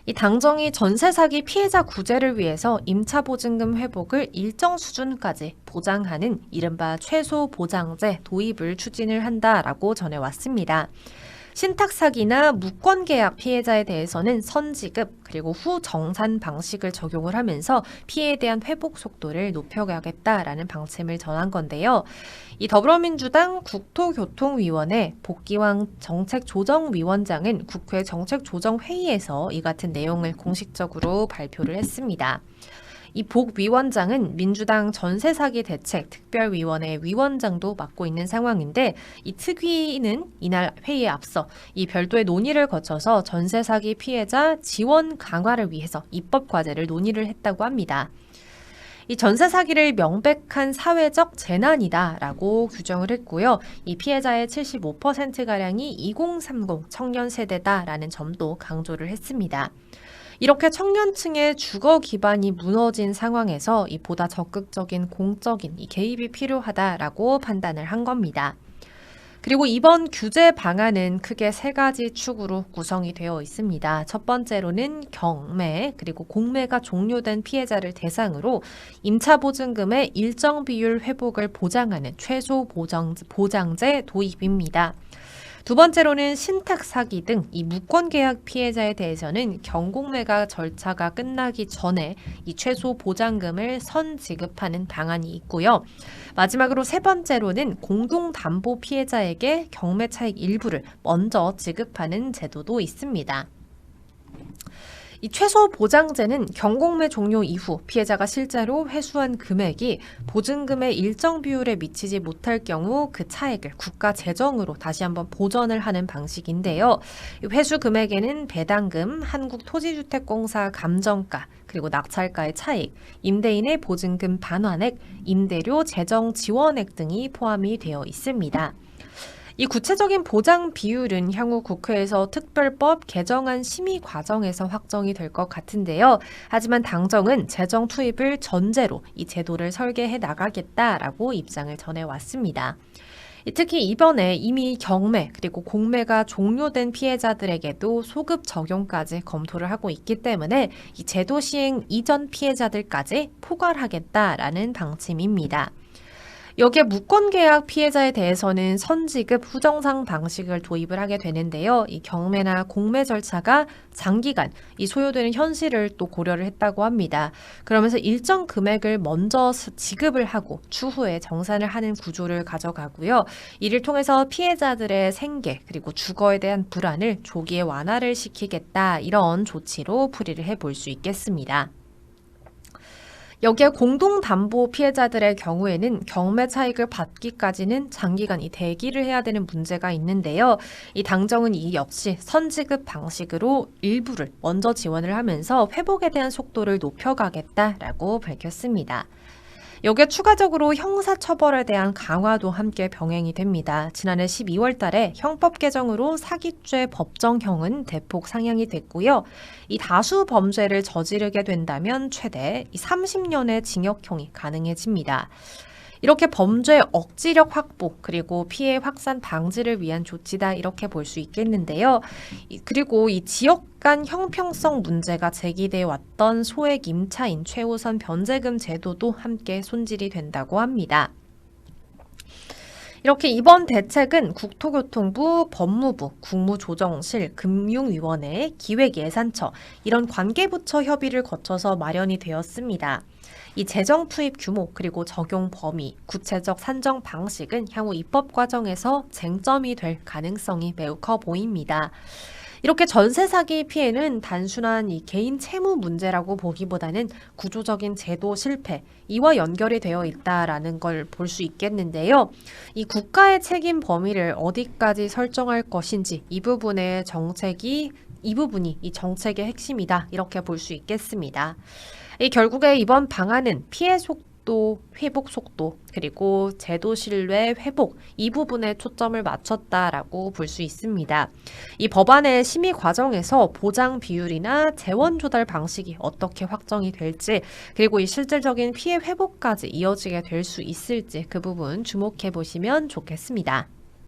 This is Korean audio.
이 당정이 전세 사기 피해자 구제를 위해서 임차 보증금 회복을 일정 수준까지 보장하는 이른바 최소 보장제 도입을 추진을 한다라고 전해왔습니다. 신탁 사기나 무권 계약 피해자에 대해서는 선지급 그리고 후정산 방식을 적용을 하면서 피해에 대한 회복 속도를 높여가겠다라는 방침을 전한 건데요. 이 더불어민주당 국토교통위원회 복기왕 정책조정위원장은 국회 정책조정회의에서 이 같은 내용을 공식적으로 발표를 했습니다. 이 복 위원장은 민주당 전세 사기 대책 특별위원회 위원장도 맡고 있는 상황인데 이 특위는 이날 회의에 앞서 이 별도의 논의를 거쳐서 전세 사기 피해자 지원 강화를 위해서 입법 과제를 논의를 했다고 합니다. 이 전세 사기를 명백한 사회적 재난이다라고 규정을 했고요. 이 피해자의 75%가량이 2030 청년 세대다라는 점도 강조를 했습니다. 이렇게 청년층의 주거 기반이 무너진 상황에서 이 보다 적극적인 공적인 이 개입이 필요하다라고 판단을 한 겁니다. 그리고 이번 규제 방안은 크게 세 가지 축으로 구성이 되어 있습니다. 첫 번째로는 경매, 그리고 공매가 종료된 피해자를 대상으로 임차보증금의 일정 비율 회복을 보장하는 최소 보장제 도입입니다. 두 번째로는 신탁 사기 등 이 무권 계약 피해자에 대해서는 경공매가 절차가 끝나기 전에 이 최소 보장금을 선 지급하는 방안이 있고요. 마지막으로 세 번째로는 공동 담보 피해자에게 경매 차익 일부를 먼저 지급하는 제도도 있습니다. 이 최소 보장제는 경공매 종료 이후 피해자가 실제로 회수한 금액이 보증금의 일정 비율에 미치지 못할 경우 그 차액을 국가 재정으로 다시 한번 보전을 하는 방식인데요. 회수 금액에는 배당금, 한국토지주택공사 감정가, 그리고 낙찰가의 차익, 임대인의 보증금 반환액, 임대료 재정 지원액 등이 포함이 되어 있습니다. 이 구체적인 보장 비율은 향후 국회에서 특별법 개정안 심의 과정에서 확정이 될 것 같은데요. 하지만 당정은 재정 투입을 전제로 이 제도를 설계해 나가겠다라고 입장을 전해왔습니다. 특히 이번에 이미 경매 그리고 공매가 종료된 피해자들에게도 소급 적용까지 검토를 하고 있기 때문에 이 제도 시행 이전 피해자들까지 포괄하겠다라는 방침입니다. 여기에 무권계약 피해자에 대해서는 선지급 후정상 방식을 도입을 하게 되는데요. 이 경매나 공매 절차가 장기간 이 소요되는 현실을 또 고려를 했다고 합니다. 그러면서 일정 금액을 먼저 지급을 하고 추후에 정산을 하는 구조를 가져가고요. 이를 통해서 피해자들의 생계 그리고 주거에 대한 불안을 조기에 완화를 시키겠다 이런 조치로 풀이를 해볼 수 있겠습니다. 여기에 공동담보 피해자들의 경우에는 경매 차익을 받기까지는 장기간 이 대기를 해야 되는 문제가 있는데요. 이 당정은 이 역시 선지급 방식으로 일부를 먼저 지원을 하면서 회복에 대한 속도를 높여가겠다라고 밝혔습니다. 여기에 추가적으로 형사처벌에 대한 강화도 함께 병행이 됩니다. 지난해 12월 달에 형법 개정으로 사기죄 법정형은 대폭 상향이 됐고요. 이 다수 범죄를 저지르게 된다면 최대 30년의 징역형이 가능해집니다. 이렇게 범죄 억지력 확보 그리고 피해 확산 방지를 위한 조치다 이렇게 볼 수 있겠는데요. 그리고 이 지역 간 형평성 문제가 제기돼 왔던 소액 임차인 최우선 변제금 제도도 함께 손질이 된다고 합니다. 이렇게 이번 대책은 국토교통부, 법무부, 국무조정실, 금융위원회, 기획예산처 이런 관계부처 협의를 거쳐서 마련이 되었습니다. 이 재정 투입 규모 그리고 적용 범위, 구체적 산정 방식은 향후 입법 과정에서 쟁점이 될 가능성이 매우 커 보입니다. 이렇게 전세 사기 피해는 단순한 이 개인 채무 문제라고 보기보다는 구조적인 제도 실패, 이와 연결이 되어 있다라는 걸 볼 수 있겠는데요. 이 국가의 책임 범위를 어디까지 설정할 것인지 이 부분이 이 정책의 핵심이다 이렇게 볼 수 있겠습니다. 결국에 이번 방안은 피해 속도, 회복 속도, 그리고 제도 신뢰 회복 이 부분에 초점을 맞췄다라고 볼 수 있습니다. 이 법안의 심의 과정에서 보장 비율이나 재원 조달 방식이 어떻게 확정이 될지 그리고 이 실질적인 피해 회복까지 이어지게 될 수 있을지 그 부분 주목해 보시면 좋겠습니다.